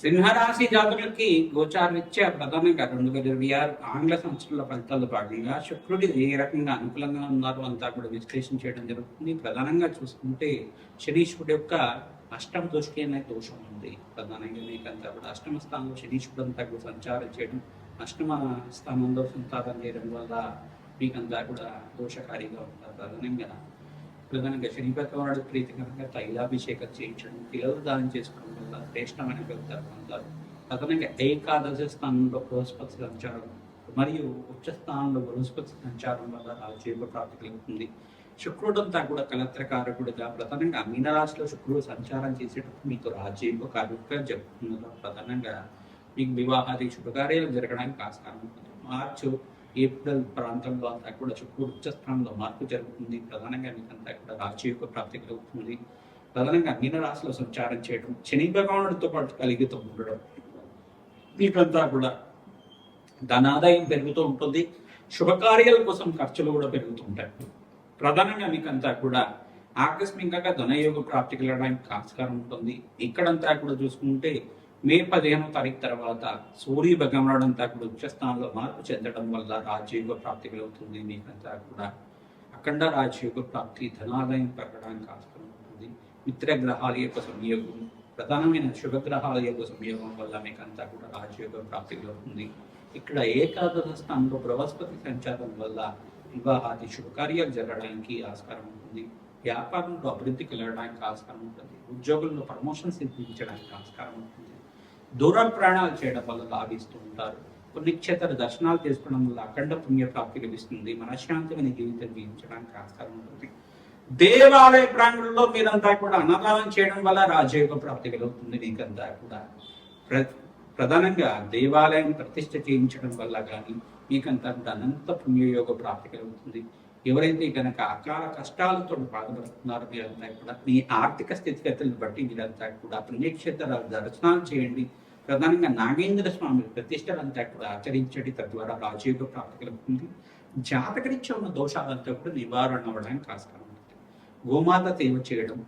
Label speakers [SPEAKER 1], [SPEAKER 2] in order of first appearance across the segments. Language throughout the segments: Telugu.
[SPEAKER 1] సింహరాశి జాతకులకి గోచారరీత్యా ప్రధానంగా 2026 ఆంగ్ల సంవత్సరాల ఫలితాల్లో భాగంగా శుక్రుడు ఏ రకంగా అనుకూలంగా ఉన్నారు అంతా కూడా విశ్లేషణ చేయడం జరుగుతుంది. ప్రధానంగా చూసుకుంటే శనీశ్వరుడు యొక్క అష్టమ దృష్టి అనే దోషం ఉంది. ప్రధానంగా మీకంతా కూడా అష్టమ స్థానంలో శనీశ్వరుడు అంతా కూడా సంచారం చేయడం, అష్టమ స్థానంలో సంతానం చేయడం వల్ల మీకంతా కూడా దోషకారిగా ఉంటారు. ప్రధానంగా శని భగవానుడు ప్రీతికరంగా తైలాభిషేకం చేయించడం, పిల్లలు దానం చేసుకోవడం వల్ల శ్రేష్టమైన ఫలితాలు పొందుతారు. ప్రధానంగా ఏకాదశి స్థానంలో బృహస్పతి సంచారం మరియు ఉచ్చ స్థానంలో బృహస్పతి సంచారం వల్ల రాజయోగ ప్రాప్తి కలుగుతుంది. శుక్రుడంతా కూడా కలత్రకారకుడిగా ప్రధానంగా మీనరాశిలో శుక్రుడు సంచారం చేసేటప్పుడు మీకు రాజయోగ కార్యక్రమంగా జరుగుతున్నారు. ప్రధానంగా మీకు వివాహాది శుభకార్యాలు జరగడానికి ఆస్కారం ఉంటుంది. మార్చు ఏప్రిల్ ప్రాంతంలో అంతా కూడా శుక్రుడు ఉచ్చ స్థానంలో మార్పు జరుగుతుంది. ప్రధానంగా మీకంతా కూడా రాజయోగ ప్రాప్తి కలుగుతుంది. ప్రధానంగా మీనరాశిలో సంచారం చేయడం, శని భగవానుడితో పాటు కలిగితూ ఉండడం మీకంతా కూడా ధనాదాయం పెరుగుతూ ఉంటుంది. శుభకార్యాల కోసం ఖర్చులు కూడా పెరుగుతూ ఉంటాయి. ప్రధానంగా మీకంతా కూడా ఆకస్మికంగా ధనయోగ ప్రాప్తి కలగడానికి ఆస్కారం ఉంటుంది. ఇక్కడంతా కూడా చూసుకుంటే మే 15వ తారీఖు తర్వాత సూర్య భగవానుడు అంతా కూడా ఉచ్చస్థానంలో మార్పు చెందడం వల్ల రాజయోగ ప్రాప్తి కలుగుతుంది. మీకంతా కూడా అఖండ రాజయోగ ప్రాప్తి, ధనాదాయం పెరగడానికి ఆస్కారం ఉంటుంది. మిత్రగ్రహాల యొక్క సంయోగం, ప్రధానమైన శుభగ్రహాల యొక్క సంయోగం వల్ల మీకంతా కూడా రాజయోగ ప్రాప్తి కలుగుతుంది. ఇక్కడ ఏకాదశ స్థానంలో బృహస్పతి సంచారం వల్ల వివాహాది శుభకార్యాలు జరగడానికి ఆస్కారం ఉంటుంది. వ్యాపారంలో అభివృద్ధి కలగడానికి ఆస్కారం ఉంటుంది. ఉద్యోగుల్లో ప్రమోషన్ సిద్ధించడానికి ఆస్కారం ఉంటుంది. దూర ప్రయాణాలు చేయడం వల్ల లాభిస్తూ ఉంటారు. పుణ్యక్షేత్ర దర్శనాలు చేసుకోవడం వల్ల అఖండ పుణ్య ప్రాప్తి లభిస్తుంది. మనశ్శాంతమైన జీవితం జీవించడానికి ఆస్కారం ఉంటుంది. దేవాలయ ప్రాంగణంలో మీరంతా కూడా అన్నదానం చేయడం వల్ల రాజయోగ ప్రాప్తి కలుగుతుంది. మీకంతా కూడా ప్రధానంగా దేవాలయం ప్రతిష్ఠ చేయించడం వల్ల కానీ మీకంతా కూడా అనంత పుణ్యయోగ ప్రాప్తి కలుగుతుంది. ఎవరైతే కనుక అకాల కష్టాలతో బాధపడుతున్నారో మీరంతా కూడా మీ ఆర్థిక స్థితిగతులను బట్టి మీరంతా కూడా పుణ్యక్షేత్రాలు దర్శనాలు చేయండి. ప్రధానంగా నాగేంద్ర స్వామి ప్రతిష్టలంతా కూడా ఆచరించండి. తద్వారా రాజయోగ ప్రాప్తి కలుగుతుంది. జాతకరీత్యా ఉన్న దోషాలంతా కూడా నివారణ అవ్వడానికి ఆస్కారం ఉంటుంది. గోమాత సేవ చేయడం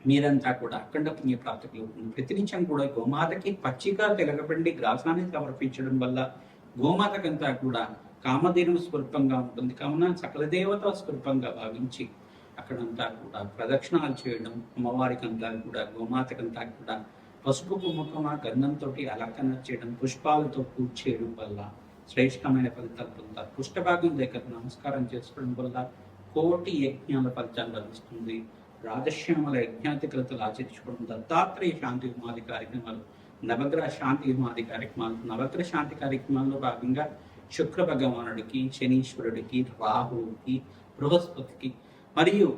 [SPEAKER 1] మీరంతా కూడా అఖండ పుణ్య ప్రాప్తి కలుగుతుంది. ప్రతినిత్యం కూడా గోమాతకి పచ్చిగా తెలగబండి గ్రాసాన్ని సమర్పించడం వల్ల గోమాతకంతా కూడా కామధేను స్వరూపంగా ఉంటుంది. కావున సకల దేవత స్వరూపంగా భావించి అక్కడంతా కూడా ప్రదక్షిణాలు చేయడం, అమ్మవారికి అంతా కూడా గోమాతకంతా కూడా పసుపు కుంకుమ గంధంతో అలంకరణ చేయడం, పుష్పాలతో పూజ చేయడం వల్ల శ్రేష్టమైన ఫలితాలు పొందుతారు. పుష్టభాగం దగ్గర నమస్కారం చేసుకోవడం వల్ల కోటి యజ్ఞాల ఫలితాలు లభిస్తుంది. రాజశ్యామల యజ్ఞాధికృతలు ఆచరించుకోవడం, దత్తాత్రేయ శాంతి హోమాది కార్యక్రమాలు, నవగ్రహ శాంతి హోమాది కార్యక్రమాలు, నవగ్రహ శాంతి కార్యక్రమాల్లో భాగంగా శుక్ర భగవానుడికి, శనీశ్వరుడికి, రాహువుకి, బృహస్పతికి మరియు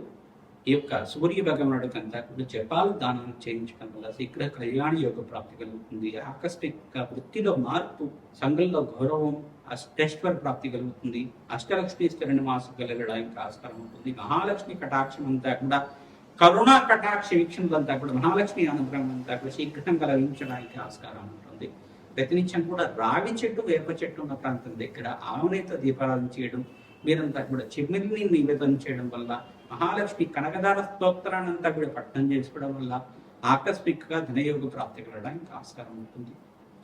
[SPEAKER 1] ఈ యొక్క సూర్య భగవానుడికి అంతా కూడా జపాలు దానం చేయించడం వల్ల శీఘ్ర కళ్యాణ యోగ ప్రాప్తి కలుగుతుంది. ఆకస్మిక వృత్తిలో మార్పు, సంఘంలో గౌరవం, అష్టేశ్వర ప్రాప్తి కలుగుతుంది. అష్టలక్ష్మి స్థిరణ మాసం కలగడానికి ఆస్కారం ఉంటుంది. మహాలక్ష్మి కటాక్షం అంతా కూడా కరుణా కటాక్ష వీక్షణలంతా కూడా మహాలక్ష్మి అనుగ్రహం అంతా కూడా శీఘ్రంగా లభించడానికి ఆస్కారం ఉంటుంది. ప్రతినిత్యం కూడా రావి చెట్టు, వేప చెట్టు ఉన్న ప్రాంతం దగ్గర ఆవునేత దీపారాధన చేయడం, మీరంతా కూడా చిమ్మిలిని నివేదన చేయడం వల్ల మహాలక్ష్మి కనకదార స్తోత్రాన్ని అంతా కూడా పఠనం చేసుకోవడం వల్ల ఆకస్మికంగా ధనయోగ ప్రాప్తి కలగడానికి ఆస్కారం ఉంటుంది.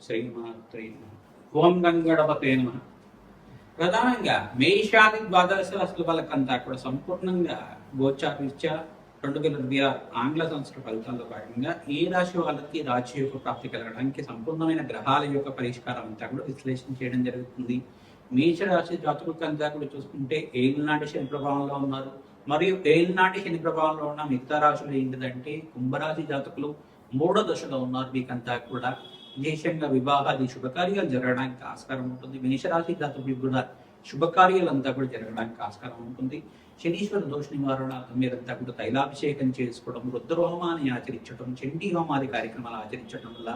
[SPEAKER 1] శ్రీమాత్రే నమః. ఓం గంగణపతే నమః. ప్రధానంగా మేషాది ద్వాదశ రాశుల వాళ్ళకంతా కూడా సంపూర్ణంగా గోచారరీత్యా 2026 ఆంగ్ల సంవత్సర ఫలితాల్లో భాగంగా ఏ రాశి వాళ్ళకి రాజయోగ ప్రాప్తి కలగడానికి సంపూర్ణమైన గ్రహాల యొక్క పరిష్కారం అంతా కూడా విశ్లేషణ చేయడం జరుగుతుంది. మేషరాశి జాతకులకు అంతా కూడా చూసుకుంటే ఏలినాటి శని ప్రభావంలో ఉన్నారు. మరియు ఏలినాటి శని ప్రభావంలో ఉన్న మిగతా రాశులు ఏంటిదంటే కుంభరాశి జాతకులు 3వ దశలో ఉన్నారు. మీకంతా కూడా విశేషంగా వివాహాది శుభకార్యాలు జరగడానికి ఆస్కారం ఉంటుంది. మేషరాశి జాతకులకు కూడా శుభకార్యాలు అంతా కూడా జరగడానికి ఆస్కారం ఉంటుంది. శనీశ్వర దోష నివారణ మీరంతా కూడా తైలాభిషేకం చేసుకోవడం, రుద్రహోమాన్ని ఆచరించడం, చండీ హోమాది కార్యక్రమాలు ఆచరించడం వల్ల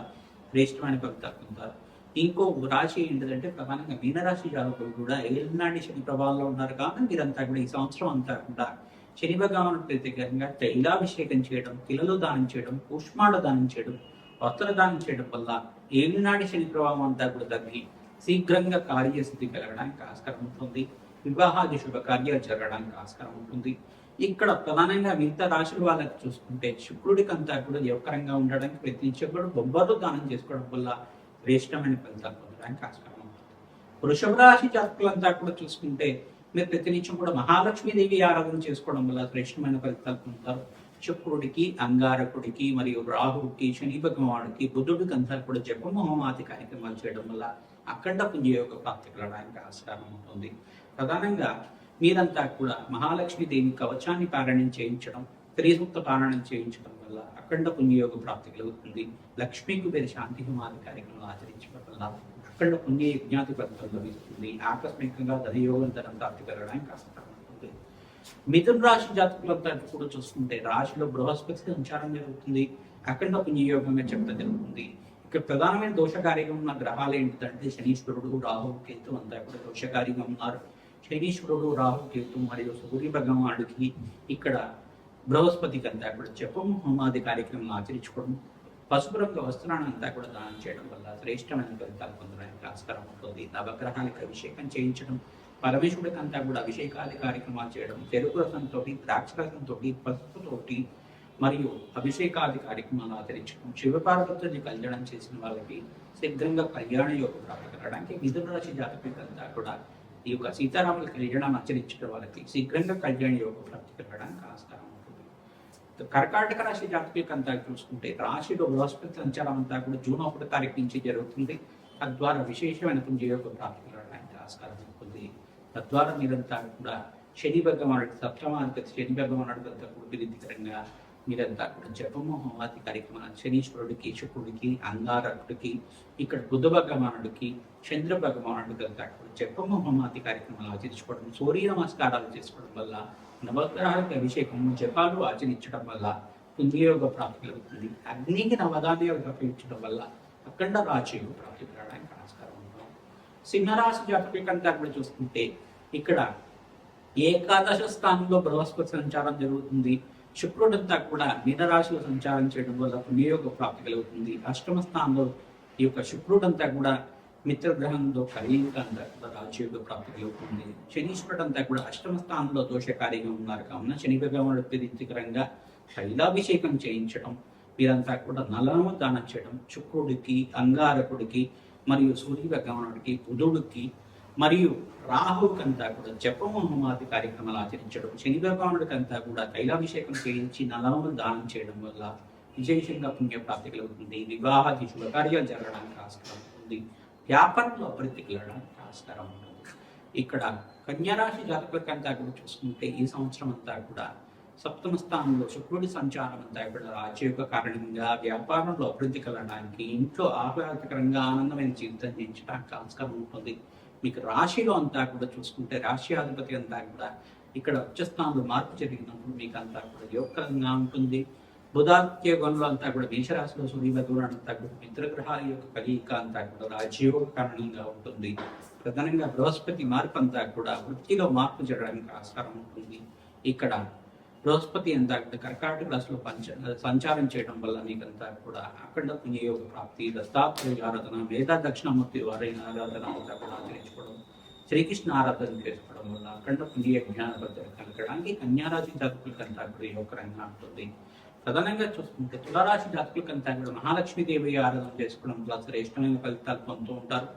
[SPEAKER 1] శ్రేష్టమైన ఫలితాలు పొందుతారు. ఇంకో రాశి ఏంటిదంటే ప్రధానంగా మీనరాశి జాతకులు కూడా ఏలినాటి శని ప్రభావంలో ఉన్నారు. కానీ మీరంతా కూడా ఈ సంవత్సరం అంతా కూడా శని భగవాను ప్రత్యేకంగా తైలాభిషేకం చేయడం, పిల్లలు దానం చేయడం, పుష్పాలు దానం చేయడం, వస్త్ర దానం చేయడం వల్ల ఏలినాటి శని ప్రభావం అంతా కూడా తగ్గి శీఘ్రంగా కార్యసిద్ధి కలగడానికి ఆస్కారం ఉంటుంది. వివాహాది శుభకార్యాలు జరగడానికి ఆస్కారం ఉంటుంది. ఇక్కడ ప్రధానంగా మిగతా రాశుల వాళ్ళకి చూసుకుంటే శుక్రుడికి అంతా కూడా యోగకరంగా ఉండడానికి ప్రయత్నించేప్పుడు బొబ్బర్లు దానం చేసుకోవడం వల్ల శ్రేష్టమైన ఫలితాలు పొందడానికి ఆస్కారం ఉంటుంది. వృషభ రాశి జాతకులంతా కూడా చూసుకుంటే మీరు ప్రతినిత్యం కూడా మహాలక్ష్మీదేవి ఆరాధన చేసుకోవడం వల్ల శ్రేష్టమైన ఫలితాలు పొందుతారు. శుక్రుడికి, అంగారకుడికి మరియు రాహుడికి, శని భగవానుడికి, బుధుడికి అంతా కూడా జపం హోమాది కార్యక్రమాలు చేయడం వల్ల అఖండ పుణ్యయోగ ప్రాప్తి కలగడానికి ఆస్కారం ఉంటుంది. ప్రధానంగా మీరంతా కూడా మహాలక్ష్మీదేవి కవచాన్ని పారాయణం చేయించడం, త్రిసూక్త పారాయణం చేయించడం వల్ల అఖండ పుణ్యయోగ ప్రాప్తి కలుగుతుంది. లక్ష్మీకి వేరే శాంతి హోమాది కార్యక్రమాలు ఆచరించడం వల్ల అఖండ పుణ్య యజ్ఞాతి ఫలితం లభిస్తుంది. ఆకస్మికంగా ధనయోగం ధనం ప్రాప్తి కలగడానికి ఆస్కారం ఉంటుంది. మిథున రాశి జాతకులంతా కూడా చూసుకుంటే రాశిలో బృహస్పతి సంచారం జరుగుతుంది. అఖండ పుణ్యయోగంగా చెప్పడం జరుగుతుంది. ఇక్కడ ప్రధానమైన దోషకారిగా ఉన్న గ్రహాలు ఏంటంటే శనీశ్వరుడు, రాహు, కేతు అంతా కూడా దోషకారిగా ఉన్నారు. శనీశ్వరుడు, రాహు, కేతు మరియు సూర్య భగవానుడికి ఇక్కడ బృహస్పతికి అంతా కూడా జపం హోమాది కార్యక్రమం ఆచరించుకోవడం, పసుపు రంగు వస్త్రాన్ని అంతా కూడా దానం చేయడం వల్ల శ్రేష్టమైన ఫలితాలు పొందడానికి ఆస్కారం ఉంటుంది. నవగ్రహాలకు అభిషేకం చేయించడం, పరమేశ్వరుడికి అంతా కూడా అభిషేకాది కార్యక్రమాలు చేయడం, చెరుకు రసంతో, ద్రాక్ష రసంతో, పసుపుతోటి మరియు అభిషేకాది కార్యక్రమాలు ఆచరించడం, శివపార్వతుని కళ్యాణం చేసిన వాళ్ళకి శీఘ్రంగా కళ్యాణ యోగం ప్రాప్తి మిథున రాశి జాతకులంతా కూడా ఈ యొక్క సీతారాముల కళ్యాణం ఆచరించడం వాళ్ళకి శీఘ్రంగా కళ్యాణ యోగ ప్రాప్తి కలగడానికి ఆస్కారం ఉంటుంది. కర్కాటక రాశి జాతకులంతా చూసుకుంటే రాశిలో బృహస్పతి సంచారం అంతా కూడా జూన్ 1 తారీఖు నుంచి జరుగుతుంది. తద్వారా విశేషమైన పుణ్యయోగ ప్రాప్తి కలగడానికి ఆస్కారం ఉంటుంది. తద్వారా మీరంతా కూడా శని భగవానుడికి సప్తమాధిపతి శని భగవానుడికి అంతా కూడా ప్రీతికరంగా మీరంతా కూడా జపము హోమాది కార్యక్రమాలు శనీశ్వరుడికి, శుక్రుడికి, అంగారకుడికి, ఇక్కడ బుధ భగవానుడికి, చంద్ర భగవానుడికి అంతా కూడా జపము హోమాది కార్యక్రమాలు ఆచరించుకోవడం, సూర్య నమస్కారాలు చేసుకోవడం వల్ల, నవగ్రహాలకు అభిషేకము జపాలు ఆచరించడం వల్ల పుణ్యయోగ ప్రాప్తి కలుగుతుంది. అగ్నికి నవధాన్యాలు అర్పించడం వల్ల అఖండ రాజయోగ ప్రాప్తి కలగడానికి ఆస్కారం ఉంటుంది. సింహరాశి జాతకులంతా కూడా చూసుకుంటే ఇక్కడ ఏకాదశ స్థానంలో బృహస్పతి సంచారం జరుగుతుంది. శుక్రుడంతా కూడా మీనరాశిలో సంచారం చేయడం వల్ల పుణ్యయోగ ప్రాప్తి కలుగుతుంది. అష్టమ స్థానంలో ఈ యొక్క శుక్రుడంతా కూడా మిత్రగ్రహంలో కలియుగ అంతా కూడా రాజయోగ ప్రాప్తి కలుగుతుంది. శనీశ్వరుడంతా కూడా అష్టమ స్థానంలో దోషకారిగా ఉన్నారు కావున శని భగవానుడు ప్రీతికరంగా తైలాభిషేకం చేయించడం, వీరంతా కూడా నలమ దానం చేయడం, శుక్రుడికి, అంగారకుడికి మరియు సూర్య భగవానుడికి, బుధుడికి మరియు రాహుకంతా కూడా జపము హోమాది కార్యక్రమాలు ఆచరించడం, శని భగవానుడికంతా కూడా తైలాభిషేకం చేయించి నలము దానం చేయడం వల్ల విశేషంగా పుణ్యప్రాప్తి కలుగుతుంది. వివాహాది శుభకార్యాలు జరగడానికి ఆస్కారం ఉంటుంది. వ్యాపారంలో అభివృద్ధి కలగడానికి ఆస్కారం ఉంటుంది. ఇక్కడ కన్యారాశి జాతకులకంతా కూడా చూసుకుంటే ఈ సంవత్సరం అంతా కూడా సప్తమ స్థానంలో శుక్రుడి సంచారం అంతా కూడా రాజయోగ కారణంగా వ్యాపారంలో అభివృద్ధి కలగడానికి, ఇంట్లో ఆహ్లాదకరంగా ఆనందమైన జీవితం జీవించడానికి ఆస్కారం ఉంటుంది. మీకు రాశిలో అంతా కూడా చూసుకుంటే రాశ్యాధిపతి అంతా కూడా ఇక్కడ ఉచ్చస్థానంలో మార్పు జరిగినప్పుడు మీకు అంతా కూడా యోగకరంగా ఉంటుంది. బుధాత్యోగంలో అంతా కూడా మేషరాశిలో సూర్య భగవానుడు అంతా కూడా మిత్రగ్రహాల యొక్క కలయిక అంతా కూడా రాజయోగ కారణంగా ఉంటుంది. ప్రధానంగా బృహస్పతి మార్పు అంతా కూడా వృత్తిలో మార్పు జరగడానికి ఆస్కారం ఉంటుంది. ఇక్కడ బృహస్పతి అంతా కర్కాటక రాశిలో సంచారం చేయడం వల్ల మీకంతా కూడా అఖండ పుణ్యయోగ ప్రాప్తి, దత్తాత్రేయ ఆరాధన, మేధా దక్షిణామూర్తి వారైన ఆరాధన అంతా కూడా ఆచరించుకోవడం, శ్రీకృష్ణ ఆరాధన చేసుకోవడం వల్ల అఖండ పుణ్య జ్ఞాన పద్ధతి కలగడానికి కన్యారాశి జాతకులకంతా కూడా యోగకరంగా ఉంటుంది. ప్రధానంగా చూసుకుంటే తులారాశి జాతకులకంతా కూడా మహాలక్ష్మీదేవి ఆరాధన చేసుకోవడం వల్ల శ్రేష్టమైన ఫలితాలు పొందుతూ ఉంటారు.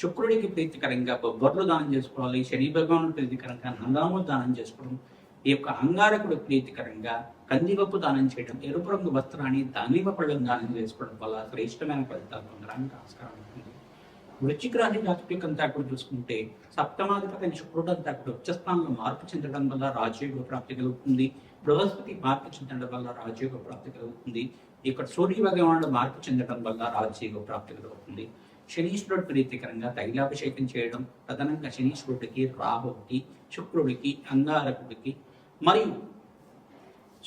[SPEAKER 1] శుక్రుడికి ప్రీతికరంగా బొబ్బర్లు దానం చేసుకోవాలి. శని భగవానుడు ప్రీతికరంగా నందాములు దానం చేసుకోవడం, ఈ యొక్క అంగారకుడు ప్రీతికరంగా కందిపప్పు దానం చేయడం, ఎరుపు రంగు వస్త్రాన్ని దానిమ్మ పళ్ళను దానం చేసుకోవడం వల్ల శ్రేష్టమైన ఫలితాలు పొందడానికి ఆస్కారం ఉంటుంది. వృశ్చిక రాశి జాతకులకంతా కూడా చూసుకుంటే సప్తమాధిపతి శుక్రుడు అంతా కూడా ఉచ్చస్థానంలో మార్పు చెందడం వల్ల రాజయోగ ప్రాప్తి కలుగుతుంది. బృహస్పతి మార్పు చెందడం వల్ల రాజయోగ ప్రాప్తి కలుగుతుంది. ఇక్కడ సూర్య భగవానుడు మార్పు చెందడం వల్ల రాజయోగ ప్రాప్తి కలుగుతుంది. శనీశ్వరుడు ప్రీతికరంగా తైలాభిషేకం చేయడం, ప్రధానంగా శనీశ్వరుడికి, రాహుడికి, శుక్రుడికి, అంగారకుడికి మరియు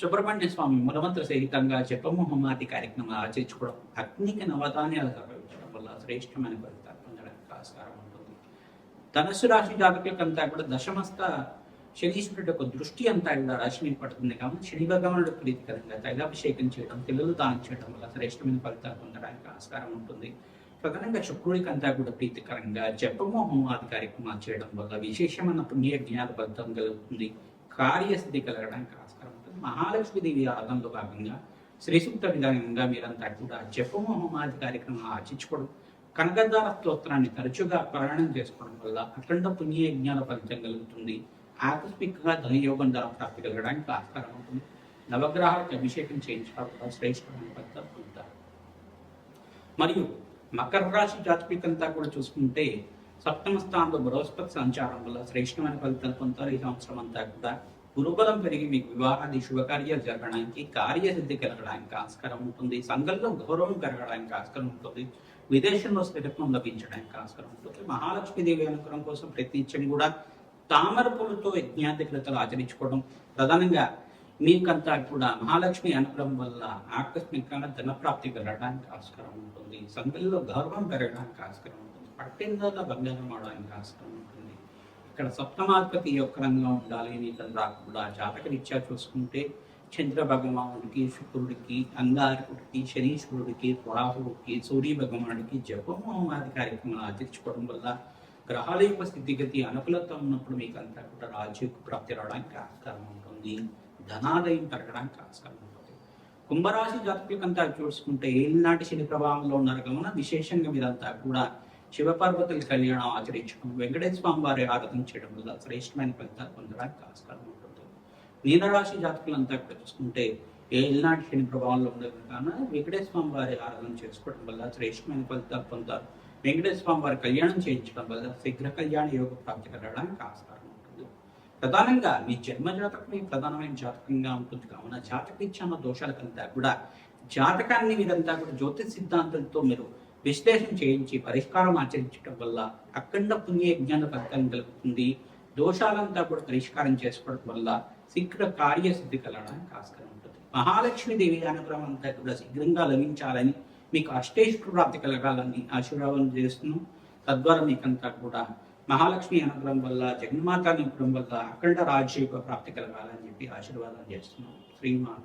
[SPEAKER 1] సుబ్రహ్మణ్య స్వామి మూలమంత్ర సహితంగా జపము హోమాది కార్యక్రమాలు ఆచరించుకోవడం, అగ్నికి నవధాన్యాలు సమర్పించడం వల్ల శ్రేష్టమైన ఫలితాలు పొందడానికి ఆస్కారం ఉంటుంది. ధనుసు రాశి జాతకులకంతా కూడా దశమస్థ శనీశ్వరుడు యొక్క దృష్టి అంతా కూడా రాశిని పడుతుంది కాబట్టి శని భగవానుడు ప్రీతికరంగా తైలాభిషేకం చేయడం, పిల్లలు దానం చేయడం వల్ల శ్రేష్టమైన ఫలితాలు పొందడానికి ఆస్కారం ఉంటుంది. ప్రధానంగా శుక్రుడికి అంతా కూడా ప్రీతికరంగా జపము హోమాది కార్యక్రమాలు చేయడం వల్ల విశేషమైన పుణ్య జ్ఞాన ఫలితం కలుగుతుంది. కార్యసిద్ధి కలగడానికి ఆస్కారం ఉంటుంది. మహాలక్ష్మీదేవి ఆరాధనలో భాగంగా శ్రీ సూక్త విధానంగా మీరంతా కూడా జపమోహమాది కార్యక్రమం ఆచరించుకోవడం, కనకదార స్తోత్రాన్ని తరచుగా పారాయణం చేసుకోవడం వల్ల అఖండ పుణ్యయజ్ఞాల ఫలితం కలుగుతుంది. ఆకస్మికంగా ధనయోగం ధన ప్రాప్తి కలగడానికి ఆస్కారం ఉంటుంది. నవగ్రహాలకు అభిషేకం చేయించడం కూడా శ్రేష్టమైన ఫలితం పొందుతారు. మరియు మకర రాశి జాతకులకంతా కూడా చూసుకుంటే సప్తమ స్థానంలో బృహస్పతి సంచారం వల్ల శ్రేష్టమైన ఫలితాలు పొందుతారు. ఈ సంవత్సరం అంతా కూడా గురుబలం పెరిగి మీకు వివాహాది శుభకార్యాలు జరగడానికి, కార్యసిద్ధి కలగడానికి ఆస్కారం ఉంటుంది. సంఘంలో గౌరవం పెరగడానికి ఆస్కారం ఉంటుంది. విదేశంలో స్థిరత్వం లభించడానికి ఆస్కారం ఉంటుంది. మహాలక్ష్మీదేవి అనుగ్రహం కోసం ప్రతినిత్యం కూడా తామర పూలతో యజ్ఞాధికృతలు ఆచరించుకోవడం, ప్రధానంగా మీకంతా కూడా మహాలక్ష్మి అనుగ్రహం వల్ల ఆకస్మికంగా ధనప్రాప్తి కలగడానికి ఆస్కారం ఉంటుంది. సంఘంలో గౌరవం పెరగడానికి ఆస్కారం ఉంటుంది. పట్టిందల బంగారం అవడానికి ఆస్కారం ఉంటుంది. ఇక్కడ సప్తమాధిపతి యొక్క రంగంలో ఉండాలి. మీకంతా కూడా జాతకరీత్యా చూసుకుంటే చంద్ర భగవానుడికి, శుక్రుడికి, అంగారకుడికి, శనీశ్వరుడికి, రాహుడికి, సూర్య భగవానుడికి జపమోహమాది కార్యక్రమాలు ఆచరించుకోవడం వల్ల గ్రహాల యొక్క స్థితిగతి అనుకూలత ఉన్నప్పుడు మీకంతా కూడా రాజ్య ప్రాప్తి రావడానికి ఆస్కారం ఉంటుంది. ధనాదాయం పెరగడానికి ఆస్కారం ఉంటుంది. కుంభరాశి జాతకులకంతా చూసుకుంటే ఏలినాటి శని ప్రభావంలో ఉన్నారు కావున విశేషంగా మీరంతా కూడా శివపార్వతుల కళ్యాణం ఆచరించడం, వెంకటేశ్వర స్వామి వారి ఆరాధన చేయడం వల్ల శ్రేష్టమైన ఫలితాలు పొందడానికి ఆస్కారం ఉంటుంది. మీనరాశి జాతకులంతా కూడా చూసుకుంటే ఏలినాటి శని ప్రభావంలో ఉండదు కావున వెంకటేశ్వర స్వామి వారి ఆరాధన చేసుకోవడం వల్ల శ్రేష్టమైన ఫలితాలు పొందుతారు. వెంకటేశ్వర స్వామి వారి కళ్యాణం చేయించడం వల్ల శీఘ్ర కళ్యాణ యోగ ప్రాప్తి కలగడానికి ఆస్కారం ఉంటుంది. ప్రధానంగా మీ జన్మ జాతకమే ప్రధానమైన జాతకంగా ఉంటుంది కావున జాతకరీత్యా దోషాలకంతా కూడా జాతకాన్ని మీరంతా కూడా జ్యోతిష్ సిద్ధాంతంతో మీరు విశ్లేషణ చేయించి పరిష్కారం ఆచరించడం వల్ల అఖండ పుణ్యయజ్ఞాన ఫలితం కలుగుతుంది. దోషాలంతా కూడా పరిష్కారం చేసుకోవడం వల్ల శీఘ్ర కార్యసిద్ధి కలగడానికి ఆస్కారం ఉంటుంది. మహాలక్ష్మీదేవి అనుగ్రహం అంతా కూడా శీఘ్రంగా లభించాలని, మీకు అష్టైశ్వర ప్రాప్తి కలగాలని ఆశీర్వాదం చేస్తున్నాం. తద్వారా మీకంతా కూడా మహాలక్ష్మి అనుగ్రహం వల్ల, జగన్మాత అనుగ్రహం వల్ల అఖండ రాజ్య ప్రాప్తి కలగాలని చెప్పి ఆశీర్వాదం చేస్తున్నాం. శ్రీమాన్